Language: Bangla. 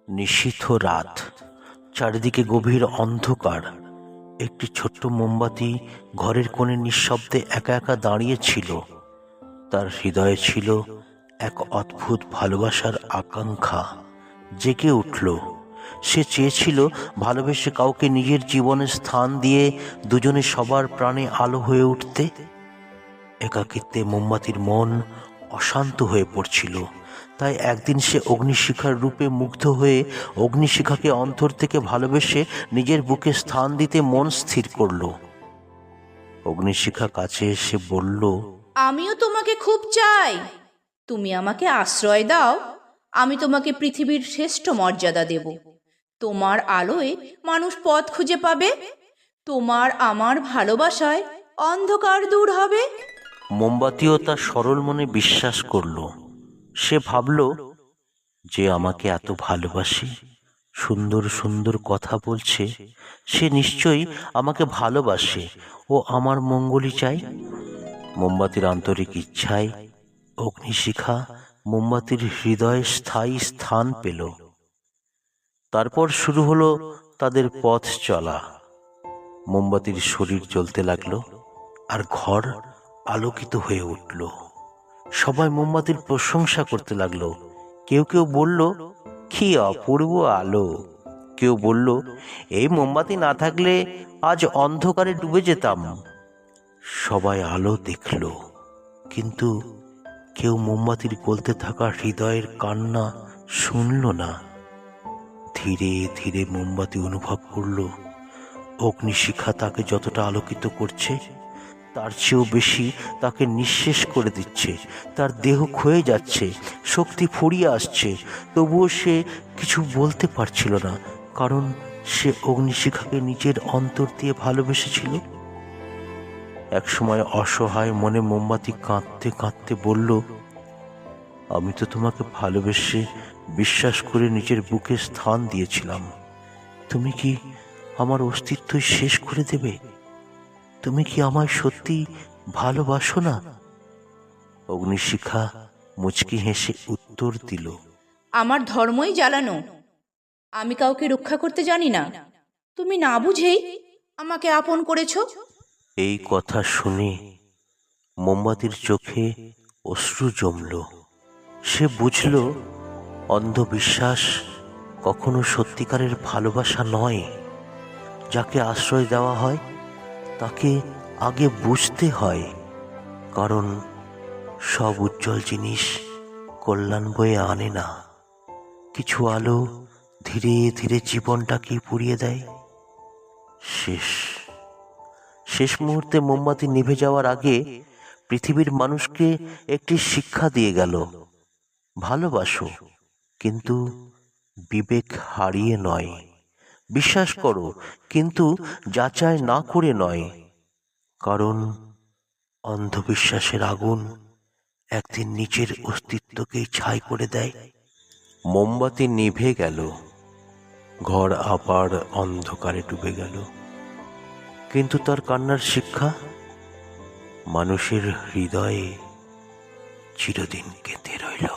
নিশীথ রাত, চারিদিকে গভীর অন্ধকার। একটি ছোট্ট মোমবাতি ঘরের কোণে নিঃশব্দে একা একা দাঁড়িয়ে ছিল। তার হৃদয়ে ছিল এক অদ্ভুত ভালোবাসার আকাঙ্ক্ষা জেগে উঠল। সে চেয়েছিল ভালোবেসে কাউকে নিজের জীবনে স্থান দিয়ে দুজনে সবার প্রাণে আলো হয়ে উঠতে। একাকিত্বে মোমবাতির মন অশান্ত হয়ে পড়ছিল। তাই একদিন সে অগ্নিশিখার রূপে মুগ্ধ হয়ে অগ্নিশিখাকে অন্তর থেকে ভালোবেসে নিজের বুকে স্থান দিতে মন স্থির করল। অগ্নিশিখা কাছে এসে বলল, আমিও তোমাকে খুব চাই। তুমি আমাকে আশ্রয় দাও, আমি তোমাকে পৃথিবীর শ্রেষ্ঠ মর্যাদা দেব। তোমার আলোয় মানুষ পথ খুঁজে পাবে। তোমার আমার ভালোবাসায় অন্ধকার দূর হবে। মোমবাতিও তার সরল মনে বিশ্বাস করল। সে ভাবল, যে আমাকে এত ভালোবাসে, সুন্দর সুন্দর কথা বলছে, সে নিশ্চয়ই আমাকে ভালোবাসে ও আমার মঙ্গলই চাই। মোমবাতির আন্তরিক ইচ্ছায় অগ্নিশিখা মোমবাতির হৃদয়ে স্থায়ী স্থান পেল। তারপর শুরু হলো তাদের পথ চলা। মোমবাতির শরীর জ্বলতে লাগলো আর ঘর আলোকিত হয়ে উঠল। সবাই মোমবাতির প্রশংসা করতে লাগলো। কেউ কেউ বলল, কি অপূর্ব আলো। কেউ বলল, এই মোমবাতি না থাকলে আজ অন্ধকারে ডুবে যেতাম। সবাই আলো দেখল, কিন্তু কেউ মোমবাতির গলতে থাকা হৃদয়ের কান্না শুনল না। ধীরে ধীরে মোমবাতি অনুভব করল, অগ্নিশিখা তাকে যতটা আলোকিত করছে, তার চেয়েও বেশি তাকে নিঃশেষ করে দিচ্ছে। তার দেহ ক্ষয়ে যাচ্ছে, শক্তি ফুরিয়ে আসছে। তবুও সে কিছু বলতে পারছিল না, কারণ সে অগ্নিশিখাকে নিজের অন্তর দিয়ে ভালোবেসেছিল। একসময় অসহায় মনে মোমবাতি কাঁদতে কাঁদতে বলল, আমি তো তোমাকে ভালোবেসে বিশ্বাস করে নিজের বুকে স্থান দিয়েছিলাম। তুমি কি আমার অস্তিত্বই শেষ করে দেবে? তুমি কি আমায় সত্যি ভালোবাসো না? অগ্নিশিখা মুচকি হেসে উত্তর দিল, আমার ধর্মই জ্বালানো। আমি কাউকে রক্ষা করতে জানি না। তুমি না বুঝেই আমাকে আপন করেছো। এই কথা শুনে মোমবাতির চোখে অশ্রু জমল। সে বুঝল, অন্ধবিশ্বাস কখনো সত্যিকারের ভালোবাসা নয়। যাকে আশ্রয় দেওয়া হয় তাকে আগে বুঝতে হয়, কারণ সব উজ্জ্বল জিনিস কল্যাণ বয়ে আনে না। কিছু আলো ধীরে ধীরে জীবনটাকে পুড়িয়ে দেয়। শেষ মুহূর্তে মোমবাতি নিভে যাওয়ার আগে পৃথিবীর মানুষকে একটি শিক্ষা দিয়ে গেল, ভালোবাসো, কিন্তু বিবেক হারিয়ে নয়। বিশ্বাস করো, কিন্তু যাচাই না করে নয়, কারণ অন্ধবিশ্বাসের আগুন একদিন নিজের অস্তিত্বকেই ছাই করে দেয়। মোমবাতি নিভে গেল, ঘর আবার অন্ধকারে ডুবে গেল, কিন্তু তার কান্নার শিক্ষা মানুষের হৃদয়ে চিরদিন গেঁথে রইল।